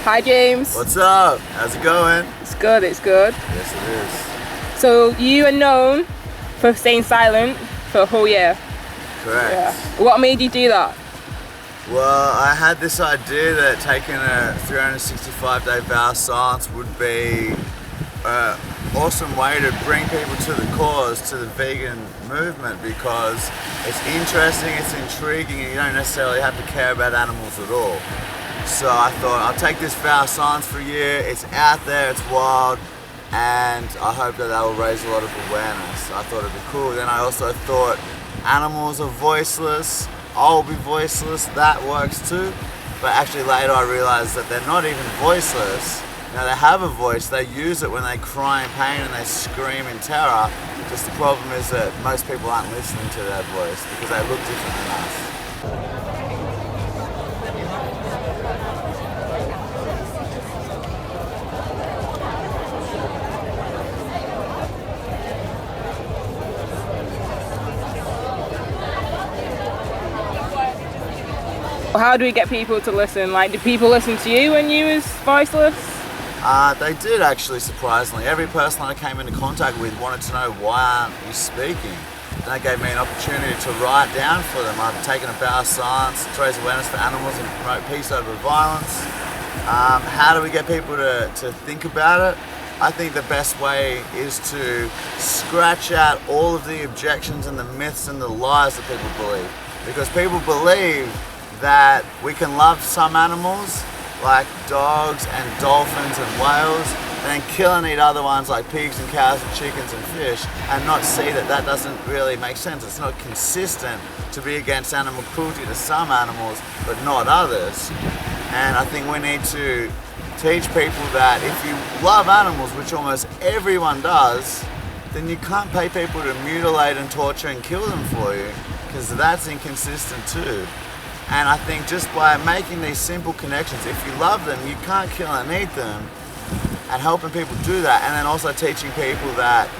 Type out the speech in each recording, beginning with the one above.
Hi James. What's up? How's it going? It's good, it's good. Yes, it is. So you are known for staying silent for a whole year. Correct. Yeah. What made you do that? Well, I had this idea that taking a 365-day vow of silence would be an awesome way to bring people to the cause, to the vegan movement, because it's interesting, it's intriguing, and you don't necessarily have to care about animals at all. So I thought, I'll take this vow of silence for a year. It's out there, it's wild, and I hope that will raise a lot of awareness. I thought it'd be cool. Then I also thought animals are voiceless, I'll be voiceless, that works too. But actually later I realized that they're not even voiceless. Now they have a voice, they use it when they cry in pain and they scream in terror. Just the problem is that most people aren't listening to their voice because they look different than us. How do we get people to listen? Like, did people listen to you when you was voiceless? They did actually, surprisingly. Every person I came into contact with wanted to know, why aren't you speaking? And that gave me an opportunity to write down for them. I've taken a vow of silence to raise awareness for animals and promote peace over violence. How do we get people to think about it? I think the best way is to scratch out all of the objections and the myths and the lies that people believe. Because people believe that we can love some animals like dogs and dolphins and whales and then kill and eat other ones like pigs and cows and chickens and fish and not see that that doesn't really make sense. It's not consistent to be against animal cruelty to some animals but not others. And I think we need to teach people that if you love animals, which almost everyone does, then you can't pay people to mutilate and torture and kill them for you, because that's inconsistent too. And I think just by making these simple connections, if you love them, you can't kill and eat them, and helping people do that, and then also teaching people that,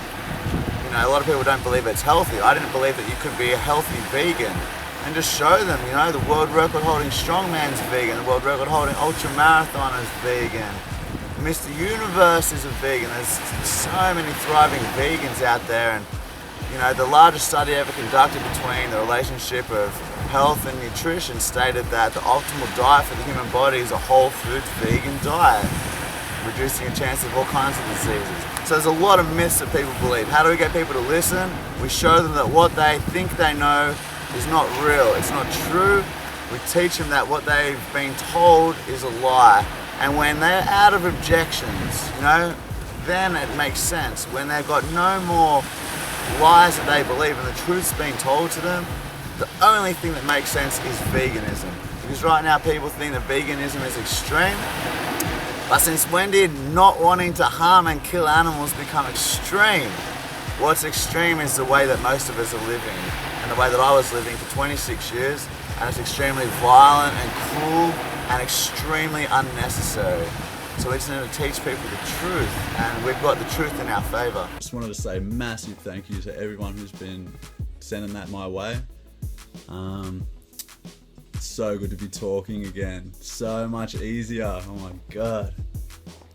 you know, a lot of people don't believe it's healthy. I didn't believe that you could be a healthy vegan, and just show them, you know, the world record holding strongman's vegan, the world record holding ultra marathoner's vegan, Mr. Universe is a vegan. There's so many thriving vegans out there, and you know, the largest study ever conducted between the relationship of health and nutrition stated that the optimal diet for the human body is a whole foods vegan diet, reducing a chance of all kinds of diseases. So there's a lot of myths that people believe. How do we get people to listen? We show them that what they think they know is not real, it's not true. We teach them that what they've been told is a lie. And when they're out of objections, you know, then it makes sense. When they've got no more lies that they believe and the truth's being told to them, the only thing that makes sense is veganism. Because right now people think that veganism is extreme, but since when did not wanting to harm and kill animals become extreme? What's extreme is the way that most of us are living, and the way that I was living for 26 years, and it's extremely violent and cruel and extremely unnecessary. So we just need to teach people the truth, and we've got the truth in our favour. Just wanted to say massive thank you to everyone who's been sending that my way. It's so good to be talking again. So much easier. Oh my god.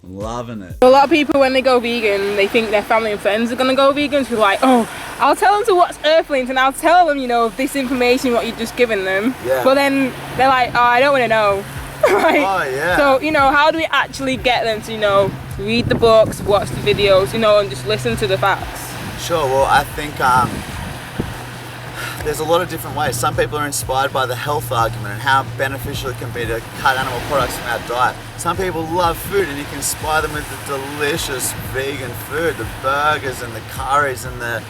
I'm loving it. A lot of people, when they go vegan, they think their family and friends are going to go vegan. So they're like, oh, I'll tell them to watch Earthlings and I'll tell them, you know, this information, what you've just given them. Yeah. But then they're like, oh, I don't want to know. Right? Oh yeah. So, you know, how do we actually get them to, you know, read the books, watch the videos, you know, and just listen to the facts? Sure, well I think there's a lot of different ways. Some people are inspired by the health argument and how beneficial it can be to cut animal products from our diet. Some people love food and you can inspire them with the delicious vegan food, the burgers and the curries and the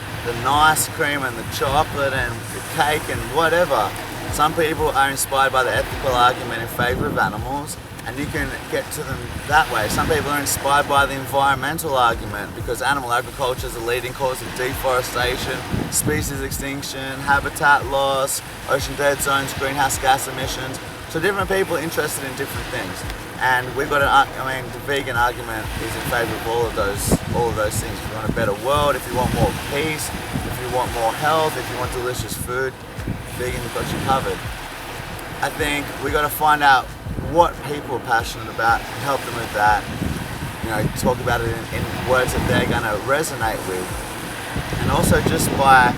ice cream and the chocolate and the cake and whatever. Some people are inspired by the ethical argument in favour of animals, and you can get to them that way. Some people are inspired by the environmental argument because animal agriculture is a leading cause of deforestation, species extinction, habitat loss, ocean dead zones, greenhouse gas emissions. So different people are interested in different things. And we've got the vegan argument is in favour of all of those things. If you want a better world, if you want more peace, if you want more health, if you want delicious food, vegan has got you covered. I think we got to find out what people are passionate about, and help them with that. You know, talk about it in words that they're going to resonate with. And also just by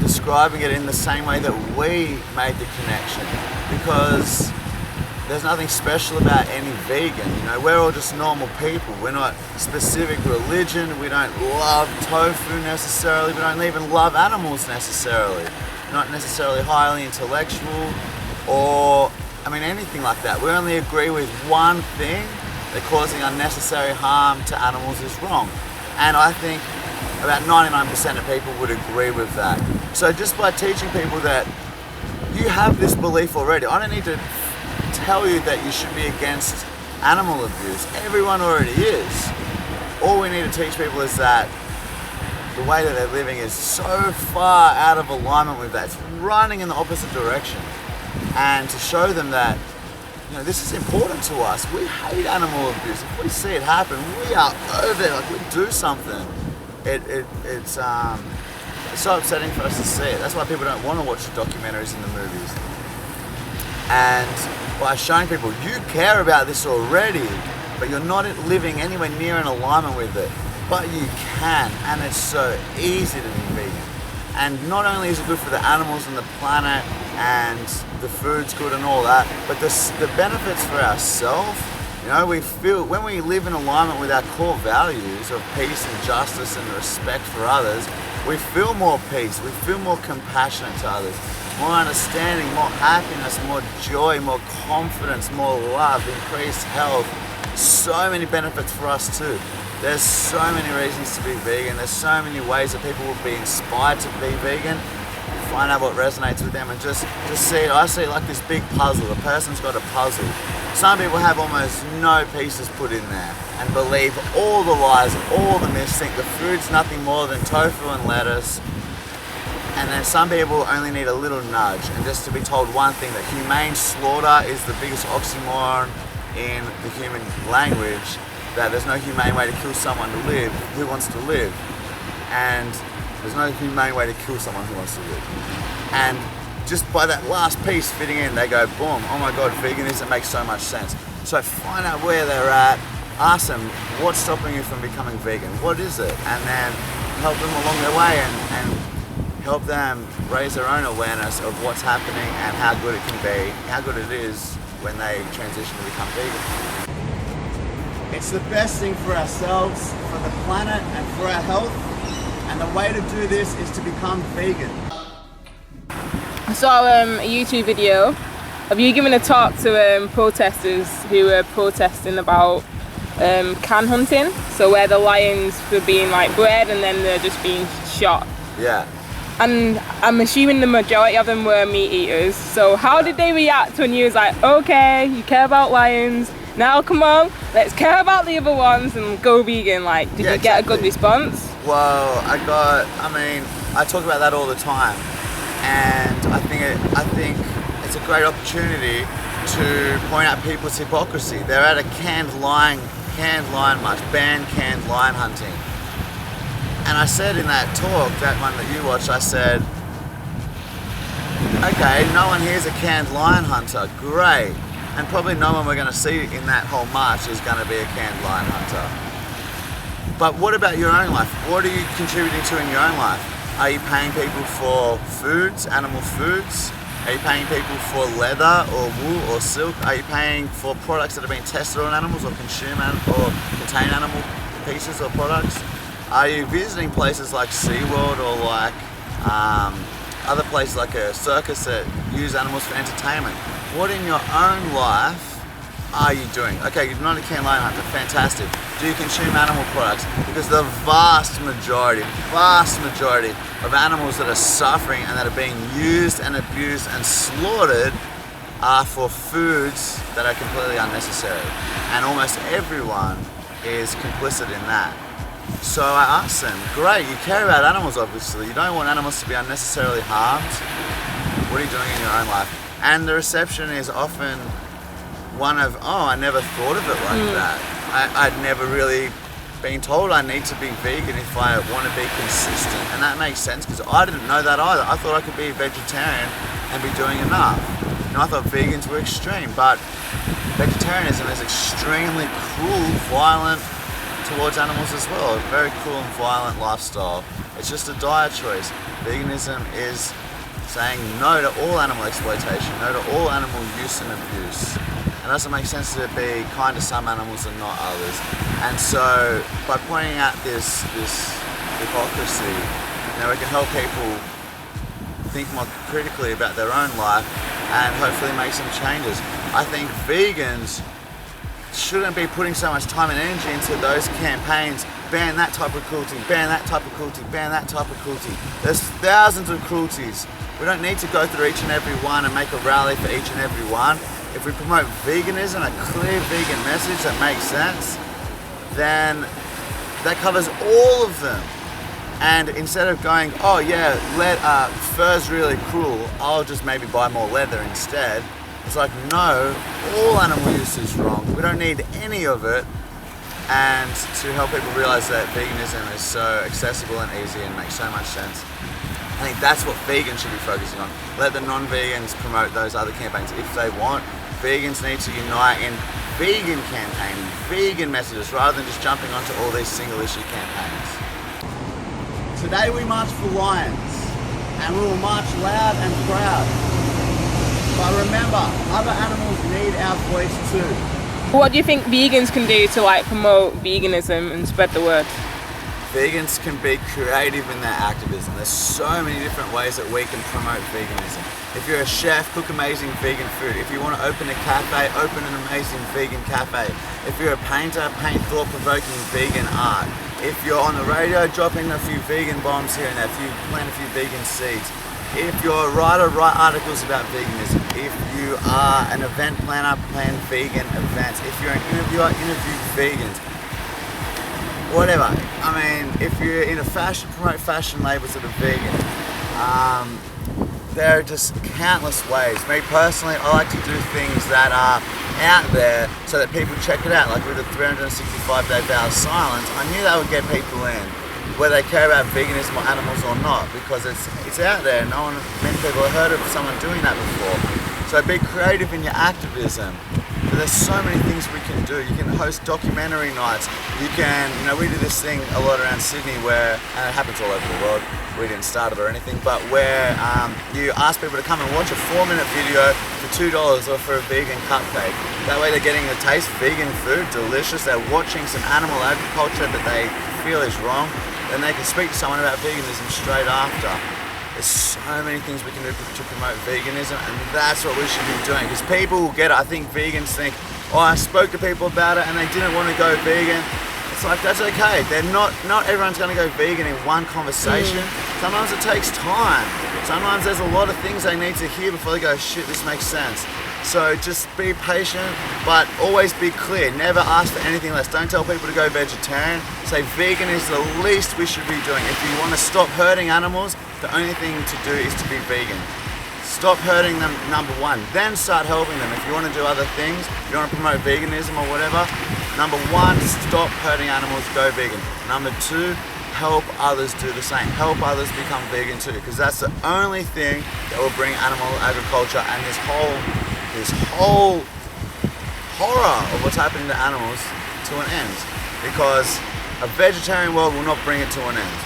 describing it in the same way that we made the connection. Because there's nothing special about any vegan, you know, we're all just normal people. We're not specific religion, we don't love tofu necessarily, we don't even love animals necessarily. We're not necessarily highly intellectual or, I mean, anything like that. We only agree with one thing, that causing unnecessary harm to animals is wrong. And I think about 99% of people would agree with that. So just by teaching people that you have this belief already, I don't need to tell you that you should be against animal abuse. Everyone already is. All we need to teach people is that the way that they're living is so far out of alignment with that. It's running in the opposite direction. And to show them that, you know, this is important to us. We hate animal abuse. If we see it happen, we are over it. Like, we do something. It's so upsetting for us to see it. That's why people don't want to watch the documentaries and the movies. And by showing people, you care about this already, but you're not living anywhere near in alignment with it. But you can, and it's so easy to be vegan. And not only is it good for the animals and the planet, and the food's good and all that, but the benefits for ourselves, you know, we feel, when we live in alignment with our core values of peace and justice and respect for others, we feel more peace, we feel more compassionate to others, more understanding, more happiness, more joy, more confidence, more love, increased health. So many benefits for us too. There's so many reasons to be vegan. There's so many ways that people will be inspired to be vegan. Find out what resonates with them and just see it. I see it like this big puzzle. A person's got a puzzle. Some people have almost no pieces put in there and believe all the lies, all the myths, think the food's nothing more than tofu and lettuce. And then some people only need a little nudge and just to be told one thing, that humane slaughter is the biggest oxymoron in the human language, that there's no humane way to kill someone to live who wants to live. And there's no humane way to kill someone who wants to live. And just by that last piece fitting in, they go, boom, oh my God, veganism makes so much sense. So find out where they're at, ask them, what's stopping you from becoming vegan? What is it? And then help them along their way and help them raise their own awareness of what's happening and how good it can be, how good it is when they transition to become vegan. It's the best thing for ourselves, for the planet, and for our health. And the way to do this is to become vegan. I saw a YouTube video of you giving a talk to protesters who were protesting about can hunting. So where the lions were being like bred and then they're just being shot. Yeah. And I'm assuming the majority of them were meat eaters. So how did they react when you was like, okay, you care about lions, now come on, let's care about the other ones and go vegan? Like, did you get a good response? Well, I talk about that all the time, and I think it's a great opportunity to point out people's hypocrisy. They're at a canned lion march, ban canned lion hunting. And I said in that talk, that one that you watched, I said, okay, no one here's a canned lion hunter, great. And probably no one we're going to see in that whole march is going to be a canned lion hunter. But what about your own life? What are you contributing to in your own life? Are you paying people for foods, animal foods? Are you paying people for leather or wool or silk? Are you paying for products that have been tested on animals or contain animal pieces or products? Are you visiting places like SeaWorld or like other places like a circus that use animals for entertainment? What in your own life are you doing? Okay, you're not a canned lion hunter, fantastic. Do you consume animal products? Because the vast majority of animals that are suffering and that are being used and abused and slaughtered are for foods that are completely unnecessary. And almost everyone is complicit in that. So I asked them, great, you care about animals obviously, you don't want animals to be unnecessarily harmed. What are you doing in your own life? And the reception is often one of, oh, I never thought of it like that. I'd never really been told I need to be vegan if I want to be consistent. And that makes sense because I didn't know that either. I thought I could be a vegetarian and be doing enough. You know, I thought vegans were extreme, but vegetarianism is extremely cruel, violent towards animals as well. A very cruel and violent lifestyle. It's just a diet choice. Veganism is saying no to all animal exploitation, no to all animal use and abuse. It doesn't make sense to be kind to some animals and not others. And so by pointing out this hypocrisy, we can help people think more critically about their own life and hopefully make some changes. I think vegans shouldn't be putting so much time and energy into those campaigns, ban that type of cruelty, ban that type of cruelty, ban that type of cruelty. There's thousands of cruelties. We don't need to go through each and every one and make a rally for each and every one. If we promote veganism, a clear vegan message that makes sense, then that covers all of them. And instead of going, oh yeah, fur's really cruel, I'll just maybe buy more leather instead. It's like, no, all animal use is wrong. We don't need any of it. And to help people realize that veganism is so accessible and easy and makes so much sense, I think that's what vegans should be focusing on. Let the non-vegans promote those other campaigns if they want. Vegans need to unite in vegan campaigning, vegan messages, rather than just jumping onto all these single issue campaigns. Today we march for lions, and we will march loud and proud. But remember, other animals need our voice too. What do you think vegans can do to promote veganism and spread the word? Vegans can be creative in their activism. There's so many different ways that we can promote veganism. If you're a chef, cook amazing vegan food. If you want to open a cafe, open an amazing vegan cafe. If you're a painter, paint thought-provoking vegan art. If you're on the radio, drop in a few vegan bombs here and there, plant a few vegan seeds. If you're a writer, write articles about veganism. If you are an event planner, plan vegan events. If you're an interviewer, interview vegans. Whatever. I mean, if you're in a fashion, promote fashion labels that are vegan. There are just countless ways. Me personally, I like to do things that are out there so that people check it out. Like with the 365-day vow of silence, I knew that would get people in, whether they care about veganism or animals or not, because it's out there. Many people have heard of someone doing that before. So be creative in your activism. But there's so many things we can do. You can host documentary nights. You can, we do this thing a lot around Sydney where, and it happens all over the world, we didn't start it or anything, but where you ask people to come and watch a 4-minute video for $2 or for a vegan cupcake. That way they're getting the taste of vegan food, delicious. They're watching some animal agriculture that they feel is wrong. Then they can speak to someone about veganism straight after. There's so many things we can do to promote veganism, and that's what we should be doing, because people will get it. I think vegans think, oh, I spoke to people about it and they didn't want to go vegan. It's like, that's okay. Not everyone's going to go vegan in one conversation. Sometimes it takes time. Sometimes there's a lot of things they need to hear before they go, shit, this makes sense. So just be patient, but always be clear. Never ask for anything less. Don't tell people to go vegetarian. Say vegan is the least we should be doing. If you want to stop hurting animals, the only thing to do is to be vegan. Stop hurting them, number one. Then start helping them. If you want to do other things, if you want to promote veganism or whatever, number one, stop hurting animals, go vegan. Number two, help others do the same. Help others become vegan too, because that's the only thing that will bring animal agriculture and this whole horror of what's happening to animals to an end. Because a vegetarian world will not bring it to an end.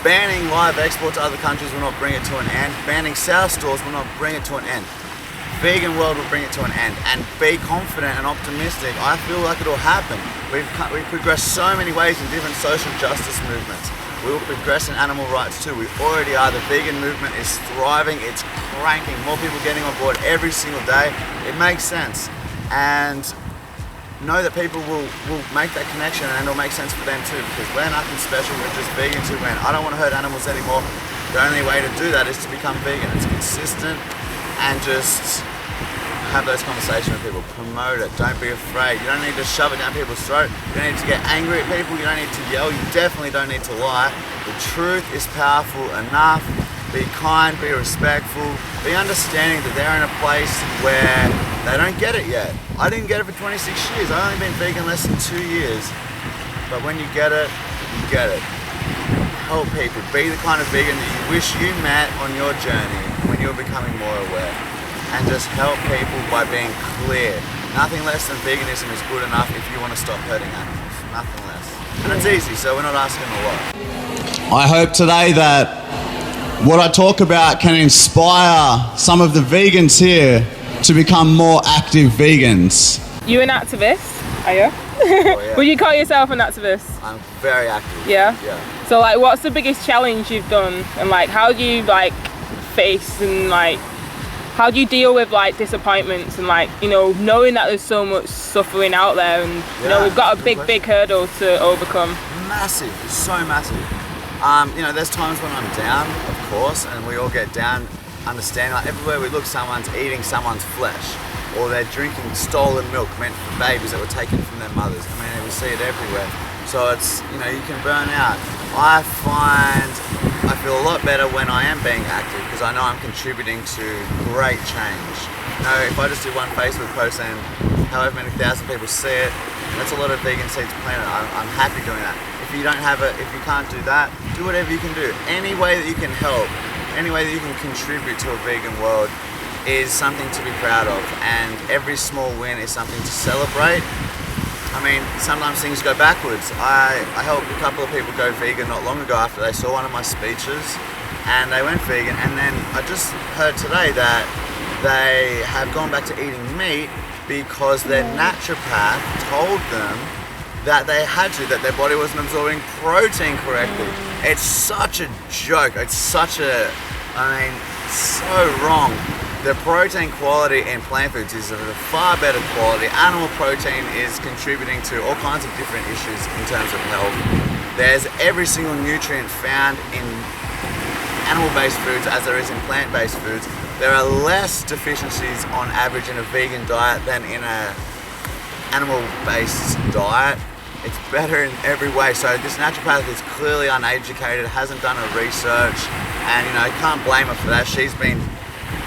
Banning live export to other countries will not bring it to an end. Banning sow stores will not bring it to an end. Vegan world will bring it to an end. And be confident and optimistic. I feel like it'll happen. We've progressed so many ways in different social justice movements. We will progress in animal rights too. We already are. The vegan movement is thriving. It's cranking. More people getting on board every single day. It makes sense. And know that people will make that connection, and it'll make sense for them too, because we're nothing special. We're just vegans who went, I don't want to hurt animals anymore. The only way to do that is to become vegan. It's consistent, and just have those conversations with people. Promote it. Don't be afraid. You don't need to shove it down people's throat. You don't need to get angry at people. You don't need to yell. You definitely don't need to lie. The truth is powerful enough. Be kind, be respectful, be understanding that they're in a place where they don't get it yet. I didn't get it for 26 years. I've only been vegan less than 2 years. But when you get it, you get it. Help people. Be the kind of vegan that you wish you met on your journey when you're becoming more aware. And just help people by being clear. Nothing less than veganism is good enough if you want to stop hurting animals. Nothing less. And it's easy, so we're not asking a lot. I hope today that what I talk about can inspire some of the vegans here to become more active vegans. You an activist, are you? Oh, yeah. Would you call yourself an activist? I'm very active. Yeah? Yeah. So like, what's the biggest challenge you've done? And like, how do you like face and like, how do you deal with like disappointments and like, you know, knowing that there's so much suffering out there and you know, we've got a big hurdle to overcome? Massive, it's so massive. You know, there's times when I'm down, of course, and we all get down, understanding like everywhere we look, someone's eating someone's flesh, or they're drinking stolen milk meant for babies that were taken from their mothers. I mean, we see it everywhere. So it's, you know, you can burn out. I find I feel a lot better when I am being active because I know I'm contributing to great change. You know, if I just do one Facebook post and however many thousand people see it, that's a lot of vegan seeds planted. I'm happy doing that. If you don't have it, if you can't do that, do whatever you can do. Any way that you can help, any way that you can contribute to a vegan world is something to be proud of, and every small win is something to celebrate. I mean, sometimes things go backwards. I helped a couple of people go vegan not long ago after they saw one of my speeches and they went vegan, and then I just heard today that they have gone back to eating meat because their naturopath told them that they had to, that their body wasn't absorbing protein correctly. It's such a joke. It's such a, I mean, so wrong. The protein quality in plant foods is of a far better quality. Animal protein is contributing to all kinds of different issues in terms of health. There's every single nutrient found in animal-based foods as there is in plant-based foods. There are less deficiencies on average in a vegan diet than in a animal-based diet. It's better in every way. So this naturopath is clearly uneducated, hasn't done her research, and you know, can't blame her for that. She's been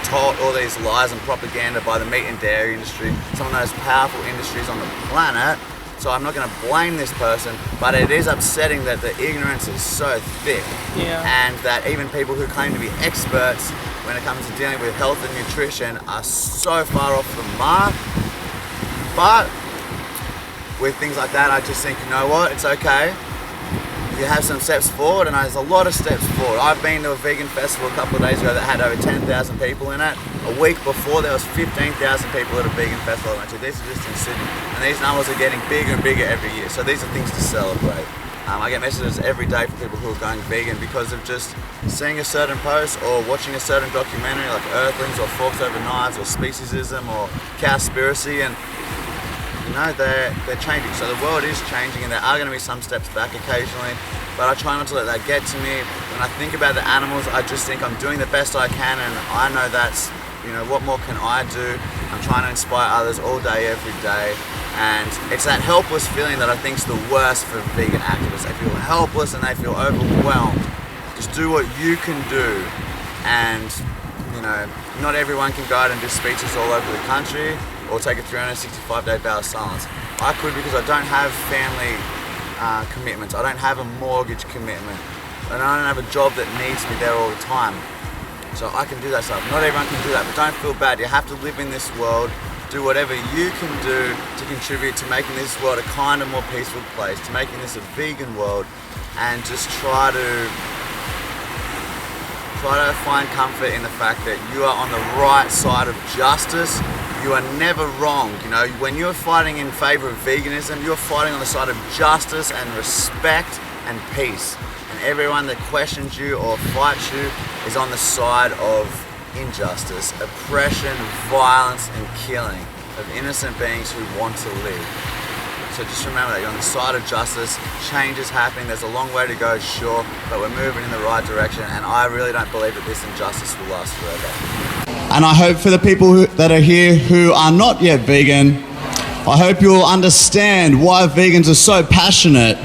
taught all these lies and propaganda by the meat and dairy industry, some of the most powerful industries on the planet. So I'm not going to blame this person, but it is upsetting that the ignorance is so thick, and that even people who claim to be experts when it comes to dealing with health and nutrition are so far off the mark. But with things like that, I just think, you know what, it's okay. You have some steps forward, and there's a lot of steps forward. I've been to a vegan festival a couple of days ago that had over 10,000 people in it. A week before, there was 15,000 people at a vegan festival I went to. These are just in Sydney, and these numbers are getting bigger and bigger every year. So these are things to celebrate. I get messages every day from people who are going vegan because of just seeing a certain post or watching a certain documentary like Earthlings or Forks Over Knives or Speciesism or Cowspiracy, and you know, they're changing. So the world is changing, and there are going to be some steps back occasionally, but I try not to let that get to me. When I think about the animals, I just think I'm doing the best I can, and I know that's, you know, what more can I do? I'm trying to inspire others all day, every day, and it's that helpless feeling that I think is the worst for vegan activists. They feel helpless and they feel overwhelmed. Just do what you can do, and you know, not everyone can go out and do speeches all over the country or take a 365-day vow of silence. I could because I don't have family commitments. I don't have a mortgage commitment, and I don't have a job that needs me there all the time. So I can do that stuff. Not everyone can do that, but don't feel bad. You have to live in this world. Do whatever you can do to contribute to making this world a kinder, more peaceful place, to making this a vegan world, and just try to find comfort in the fact that you are on the right side of justice. You are never wrong. You know, when you're fighting in favor of veganism, you're fighting on the side of justice and respect and peace. And everyone that questions you or fights you is on the side of injustice, oppression, violence, and killing of innocent beings who want to live. So just remember that you're on the side of justice. Change is happening. There's a long way to go, sure, but we're moving in the right direction, and I really don't believe that this injustice will last forever. And I hope for the people that are here who are not yet vegan, I hope you'll understand why vegans are so passionate,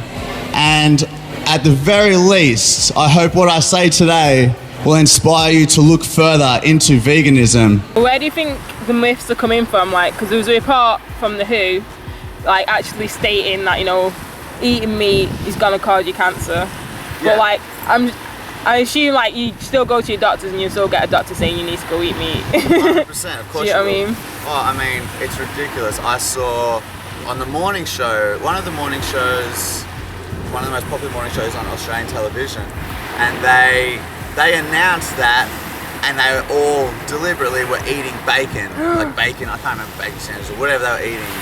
and at the very least, I hope what I say today will inspire you to look further into veganism. Where do you think the myths are coming from? Like, because there was a report from the WHO, like actually stating that, you know, eating meat is gonna cause you cancer. But like, I assume like you still go to your doctors and you still get a doctor saying you need to go eat meat. 100%, of course. Do you know what I mean? Oh, I mean, it's ridiculous. I saw on the morning show, one of the most popular morning shows on Australian television, and they announced that, and they all deliberately were eating bacon, like bacon, I can't remember, bacon sandwiches or whatever they were eating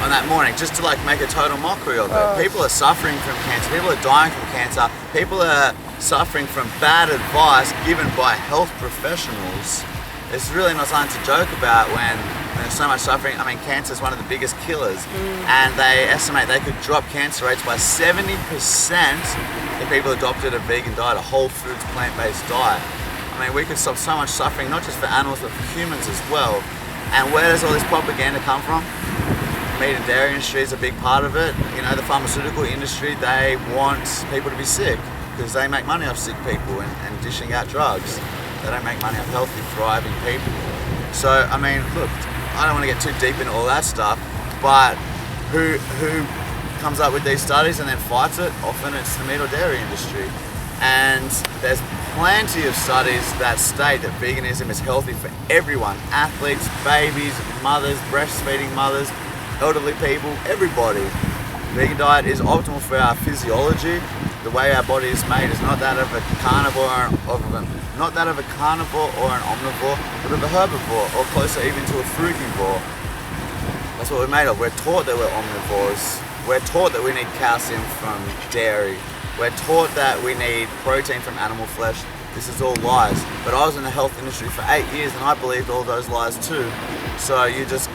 on that morning, just to like make a total mockery of it. People are suffering from cancer, people are dying from cancer, people are suffering from bad advice given by health professionals. It's really not something to joke about when there's so much suffering. I mean, cancer is one of the biggest killers, and they estimate they could drop cancer rates by 70% if people adopted a vegan diet, a whole foods, plant-based diet. I mean, we could stop so much suffering, not just for animals, but for humans as well. And where does all this propaganda come from? Meat and dairy industry is a big part of it. You know, the pharmaceutical industry, they want people to be sick because they make money off sick people and dishing out drugs. They don't make money off healthy, thriving people. So, I mean, look, I don't want to get too deep into all that stuff, but who comes up with these studies and then fights it? Often it's the meat or dairy industry. And there's plenty of studies that state that veganism is healthy for everyone. Athletes, babies, mothers, breastfeeding mothers, elderly people, everybody. Vegan diet is optimal for our physiology. The way our body is made is not that of a carnivore or an omnivore, but of a herbivore, or closer even to a frugivore. That's what we're made of. We're taught that we're omnivores. We're taught that we need calcium from dairy. We're taught that we need protein from animal flesh. This is all lies. But I was in the health industry for 8 years and I believed all those lies too. So you just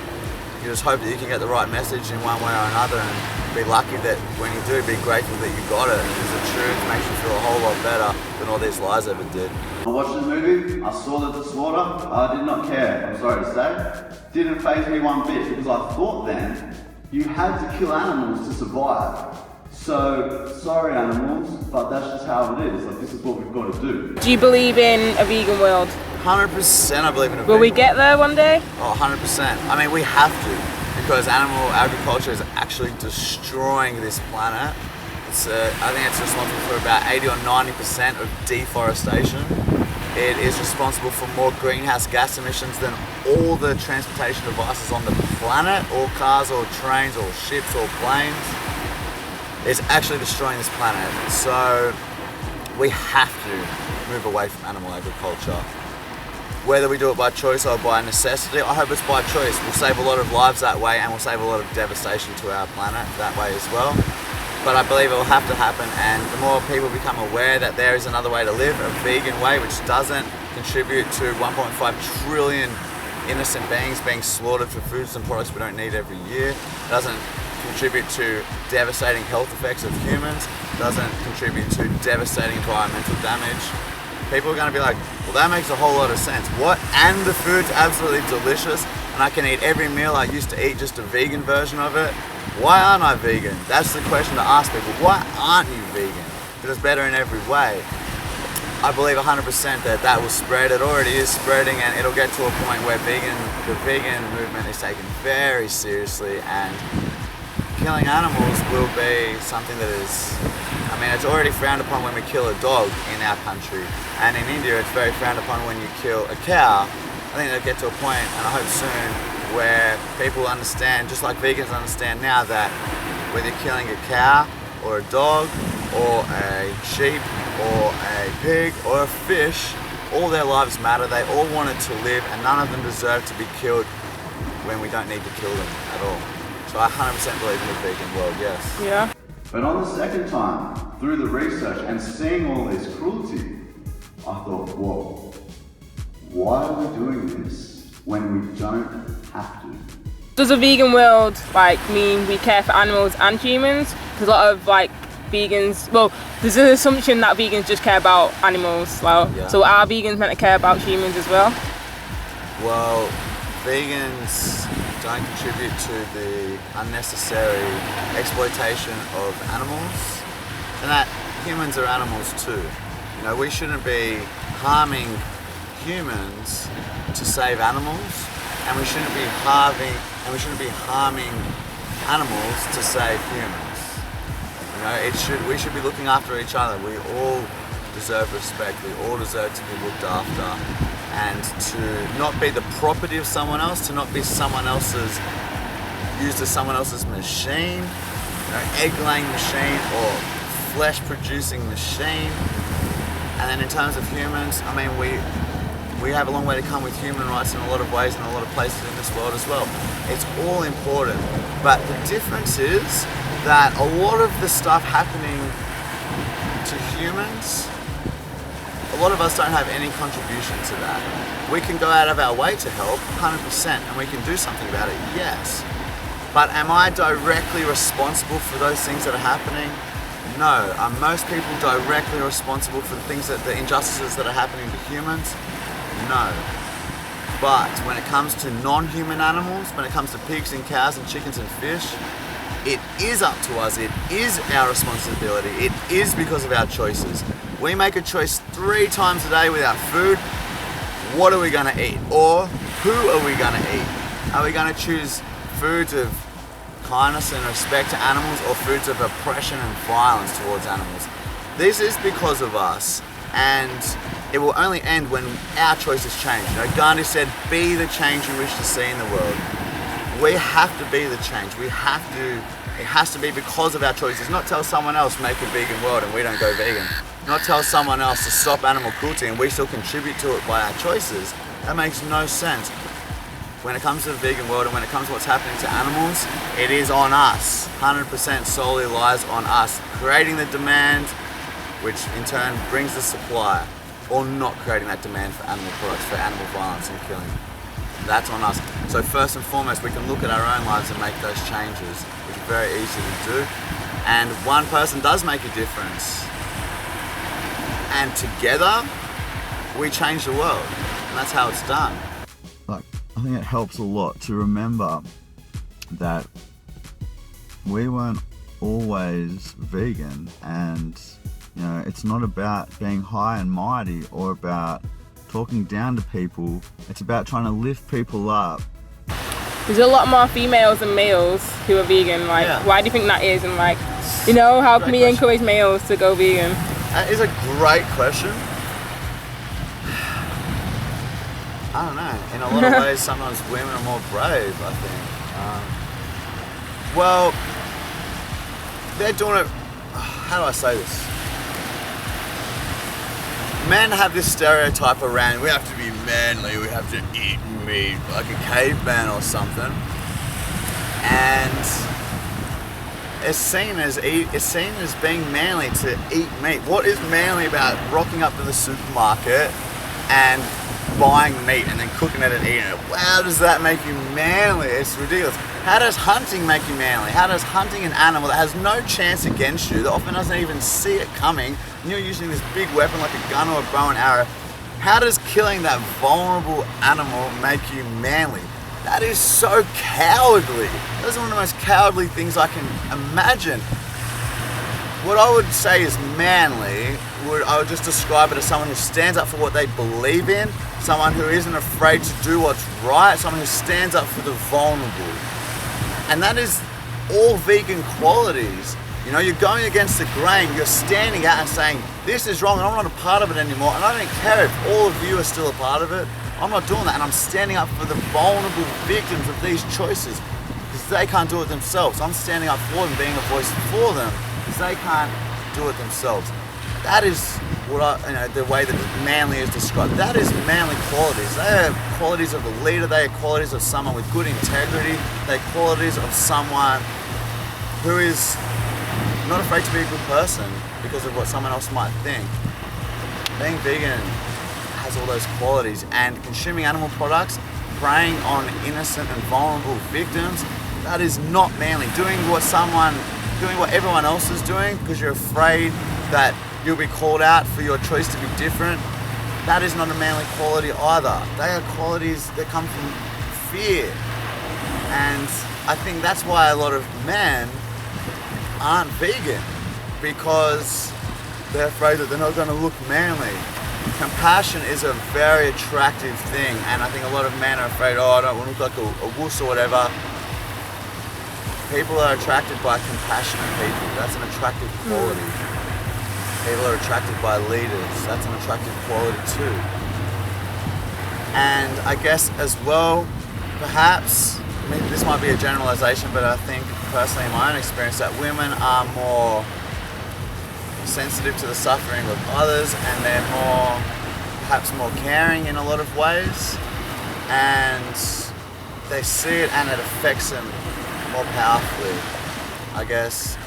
hope that you can get the right message in one way or another, and be lucky that when you do, be grateful that you got it, because the truth makes you feel a whole lot better than all these lies ever did. I watched the movie, I saw the slaughter, I did not care, I'm sorry to say. Didn't faze me one bit, because I thought then, you had to kill animals to survive. So, sorry animals, but that's just how it is, like this is what we've got to do. Do you believe in a vegan world? 100% I believe in a vegan Will we get there one day? Oh, 100%. I mean, we have to, because animal agriculture is actually destroying this planet. I think it's responsible for about 80 or 90% of deforestation. It is responsible for more greenhouse gas emissions than all the transportation devices on the planet, or cars, or trains, or ships, or planes. It's actually destroying this planet. So we have to move away from animal agriculture. Whether we do it by choice or by necessity, I hope it's by choice. We'll save a lot of lives that way, and we'll save a lot of devastation to our planet that way as well. But I believe it will have to happen, and the more people become aware that there is another way to live, a vegan way, which doesn't contribute to 1.5 trillion innocent beings being slaughtered for foods and products we don't need every year, doesn't contribute to devastating health effects of humans, doesn't contribute to devastating environmental damage. People are going to be like, well, that makes a whole lot of sense. What? And the food's absolutely delicious, and I can eat every meal I used to eat, just a vegan version of it. Why aren't I vegan? That's the question to ask people. Why aren't you vegan? Because it's better in every way. I believe 100% that will spread. It already is spreading, and it'll get to a point where the vegan movement is taken very seriously, and killing animals will be something that is, I mean, it's already frowned upon when we kill a dog in our country, and in India it's very frowned upon when you kill a cow. I think they'll get to a point, and I hope soon, where people understand, just like vegans understand now, that whether you're killing a cow or a dog or a sheep or a pig or a fish, all their lives matter. They all wanted to live, and none of them deserve to be killed when we don't need to kill them at all. So I 100% believe in a vegan world, yes. Yeah. But on the second time, through the research and seeing all this cruelty, I thought, whoa, why are we doing this when we don't have to? Does a vegan world mean we care for animals and humans? Because a lot of vegans, well, there's an assumption that vegans just care about animals. So are vegans meant to care about humans as well? Well, vegans don't contribute to the unnecessary exploitation of animals, and that humans are animals too. You know, we shouldn't be harming humans to save animals, and we shouldn't be harming animals to save humans. You know, we should be looking after each other. We all deserve respect. We all deserve to be looked after, and to not be the property of someone else, to not be someone else's, used as someone else's machine, egg-laying machine or flesh-producing machine. And then in terms of humans, I mean, we have a long way to come with human rights in a lot of ways, in a lot of places in this world as well. It's all important, but the difference is that a lot of the stuff happening to humans, a lot of us don't have any contribution to that. We can go out of our way to help, 100%, and we can do something about it, yes. But am I directly responsible for those things that are happening? No. Are most people directly responsible for the injustices that are happening to humans? No. But when it comes to non-human animals, when it comes to pigs and cows and chickens and fish, it is up to us. It is our responsibility. It is because of our choices. We make a choice 3 times a day with our food. What are we going to eat? Or who are we going to eat? Are we going to choose foods of kindness and respect to animals, or foods of oppression and violence towards animals? This is because of us, and it will only end when our choices change. Gandhi said, be the change you wish to see in the world. We have to be the change. It has to be because of our choices, not tell someone else make a vegan world and we don't go vegan. Not tell someone else to stop animal cruelty and we still contribute to it by our choices. That makes no sense. When it comes to the vegan world and when it comes to what's happening to animals, it is on us. 100% solely lies on us. Creating the demand, which in turn brings the supply, or not creating that demand for animal products, for animal violence and killing. That's on us. So first and foremost, we can look at our own lives and make those changes, which is very easy to do. And one person does make a difference. And together, we change the world. And that's how it's done. I think it helps a lot to remember that we weren't always vegan, and it's not about being high and mighty or about talking down to people. It's about trying to lift people up. There's a lot more females than males who are vegan. Why do you think that is? And how can we encourage males to go vegan? That is a great question. I don't know. In a lot of ways, sometimes women are more brave, I think. Well, they're doing it. How do I say this? Men have this stereotype around, we have to be manly, we have to eat meat like a caveman or something. And it's seen as being manly to eat meat. What is manly about rocking up to the supermarket and buying meat and then cooking it and eating it? How does that make you manly? It's ridiculous. How does hunting make you manly? How does hunting an animal that has no chance against you, that often doesn't even see it coming, and you're using this big weapon like a gun or a bow and arrow, how does killing that vulnerable animal make you manly? That is so cowardly. That is one of the most cowardly things I can imagine. What I would say is manly, I would just describe it as someone who stands up for what they believe in, someone who isn't afraid to do what's right, someone who stands up for the vulnerable. And that is all vegan qualities. You're going against the grain, you're standing out and saying, this is wrong and I'm not a part of it anymore, and I don't care if all of you are still a part of it. I'm not doing that, and I'm standing up for the vulnerable victims of these choices because they can't do it themselves. I'm standing up for them, being a voice for them, because they can't do it themselves. That is what the way that manly is described. That is manly qualities. They are qualities of a leader. They are qualities of someone with good integrity. They are qualities of someone who is not afraid to be a good person because of what someone else might think. Being vegan has all those qualities, and consuming animal products, preying on innocent and vulnerable victims, that is not manly. Doing what everyone else is doing because you're afraid that you'll be called out for your choice to be different, that is not a manly quality either. They are qualities that come from fear. And I think that's why a lot of men aren't vegan, because they're afraid that they're not going to look manly. Compassion is a very attractive thing, and I think a lot of men are afraid, I don't want to look like a wuss or whatever. People are attracted by compassionate people. That's an attractive quality. People are attracted by leaders. That's an attractive quality too. And I guess as well, perhaps, I mean, this might be a generalization, but I think personally in my own experience that women are more sensitive to the suffering of others, and they're perhaps more caring in a lot of ways, and they see it and it affects them more powerfully. I guess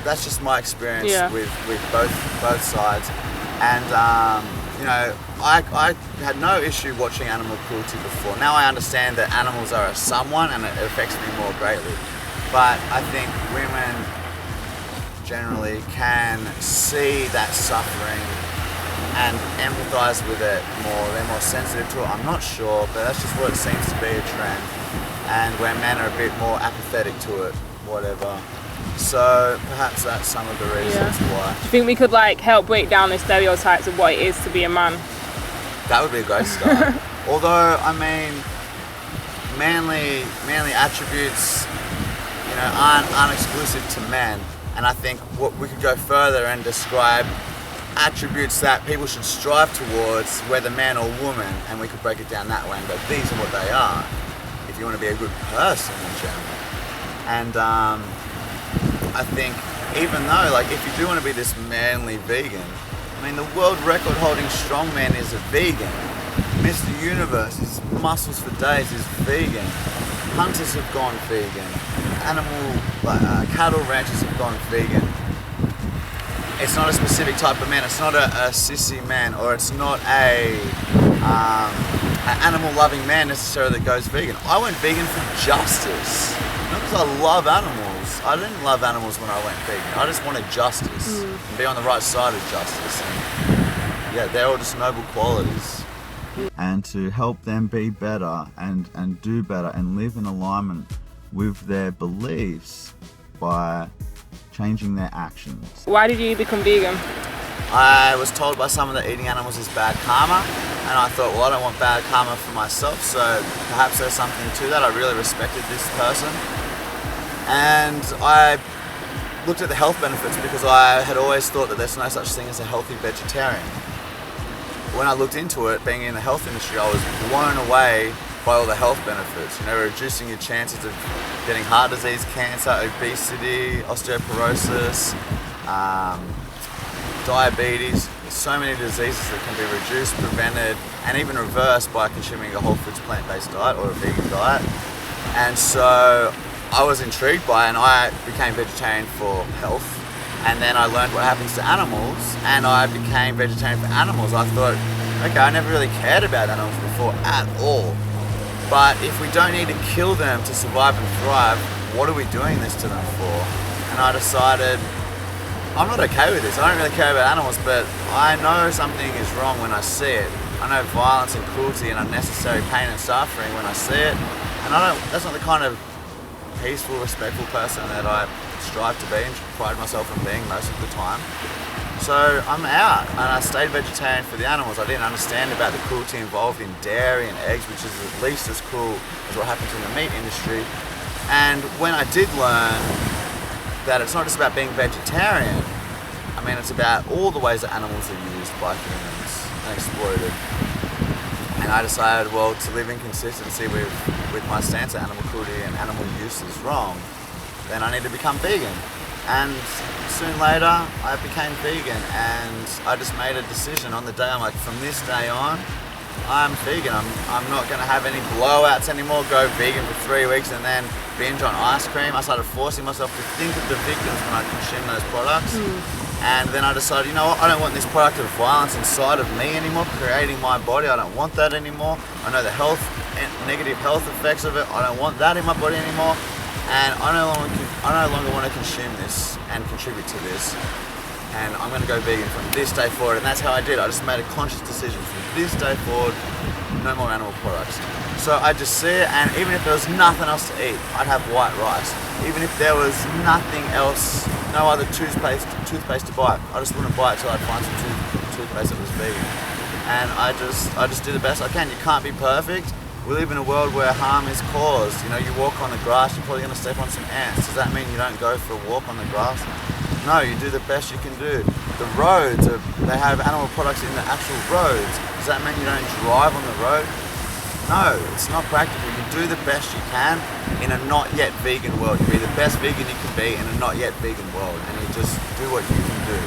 that's just my experience with both sides, and you know, I had no issue watching animal cruelty before. Now I understand that animals are a someone and it affects me more greatly, but I think women generally can see that suffering and empathize with it more. They're more sensitive to it. I'm not sure, but that's just what it seems to be a trend, and where men are a bit more apathetic to it, whatever. So perhaps that's some of the reasons why. Do you think we could like help break down the stereotypes of what it is to be a man? That would be a great start. Although, I mean, manly attributes, you know, aren't exclusive to men. And I think what we could go further and describe attributes that people should strive towards, whether man or woman, and we could break it down that way and go, these are what they are, if you want to be a good person in general. And I think even though, like, if you do want to be this manly vegan, I mean, the world record holding strongman is a vegan. Mr. Universe, his muscles for days, is vegan. Hunters have gone vegan. Cattle ranchers have gone vegan. It's not a specific type of man. It's not a sissy man, or it's not an animal-loving man necessarily that goes vegan. I went vegan for justice, not because I love animals. I didn't love animals when I went vegan. I just wanted justice and be on the right side of justice. And yeah, they're all just noble qualities. And to help them be better and do better and live in alignment with their beliefs by changing their actions. Why did you become vegan? I was told by someone that eating animals is bad karma, and I thought, well, I don't want bad karma for myself, so perhaps there's something to that. I really respected this person, and I looked at the health benefits because I had always thought that there's no such thing as a healthy vegetarian. When I looked into it, being in the health industry, I was blown away by all the health benefits. You know, reducing your chances of getting heart disease, cancer, obesity, osteoporosis, diabetes, so many diseases that can be reduced, prevented, and even reversed by consuming a whole foods plant-based diet or a vegan diet. And so I was intrigued by it, and I became vegetarian for health. And then I learned what happens to animals, and I became vegetarian for animals. I thought, okay, I never really cared about animals before at all. But if we don't need to kill them to survive and thrive, what are we doing this to them for? And I decided, I'm not okay with this. I don't really care about animals, but I know something is wrong when I see it. I know violence and cruelty and unnecessary pain and suffering when I see it. And that's not the kind of peaceful, respectful person that I strive to be and pride myself on being most of the time. So I'm out, and I stayed vegetarian for the animals. I didn't understand about the cruelty involved in dairy and eggs, which is at least as cruel as what happens in the meat industry. And when I did learn that it's not just about being vegetarian, I mean, it's about all the ways that animals are used by humans and exploited. And I decided, well, to live in consistency with my stance that animal cruelty and animal use is wrong, then I need to become vegan. And soon later, I became vegan, and I just made a decision on the day. I'm like, from this day on, I'm vegan. I'm not going to have any blowouts anymore, go vegan for 3 weeks and then binge on ice cream. I started forcing myself to think of the victims when I consume those products. And then I decided, you know what, I don't want this product of violence inside of me anymore, creating my body. I don't want that anymore. I know the negative health effects of it. I don't want that in my body anymore. And I no longer want to consume this and contribute to this. And I'm going to go vegan from this day forward. And that's how I did. I just made a conscious decision from this day forward, no more animal products. So I just see it, and even if there was nothing else to eat, I'd have white rice. Even if there was nothing else, no other toothpaste to buy, I just wouldn't buy it till I'd find some toothpaste that was vegan. And I just do the best I can. You can't be perfect. We live in a world where harm is caused. You know, you walk on the grass, you're probably going to step on some ants. Does that mean you don't go for a walk on the grass? No, you do the best you can do. the roads, they have animal products in the actual roads. Does that mean you don't drive on the road? No, it's not practical. You do the best you can in a not yet vegan world. You be the best vegan you can be in a not yet vegan world, and you just do what you can do.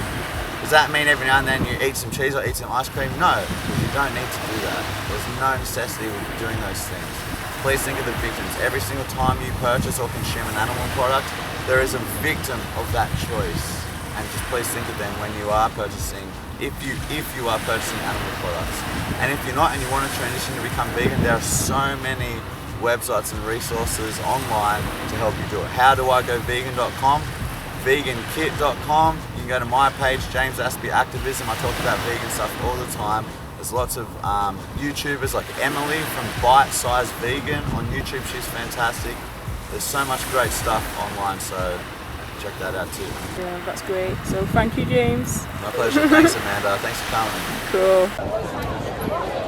Does that mean every now and then you eat some cheese or eat some ice cream? No, because you don't need to do that. There's no necessity of doing those things. Please think of the victims. Every single time you purchase or consume an animal product, there is a victim of that choice. And just please think of them when you are purchasing, if you are purchasing animal products. And if you're not and you want to transition to become vegan, there are so many websites and resources online to help you do it. HowDoIGoVegan.com, VeganKit.com. You can go to my page, James Aspey Activism. I talk about vegan stuff all the time. There's lots of YouTubers like Emily from Bite Size Vegan on YouTube. She's fantastic. There's so much great stuff online, so check that out too. Yeah, that's great. So thank you, James. My pleasure. Thanks, Amanda. Thanks for coming. Cool.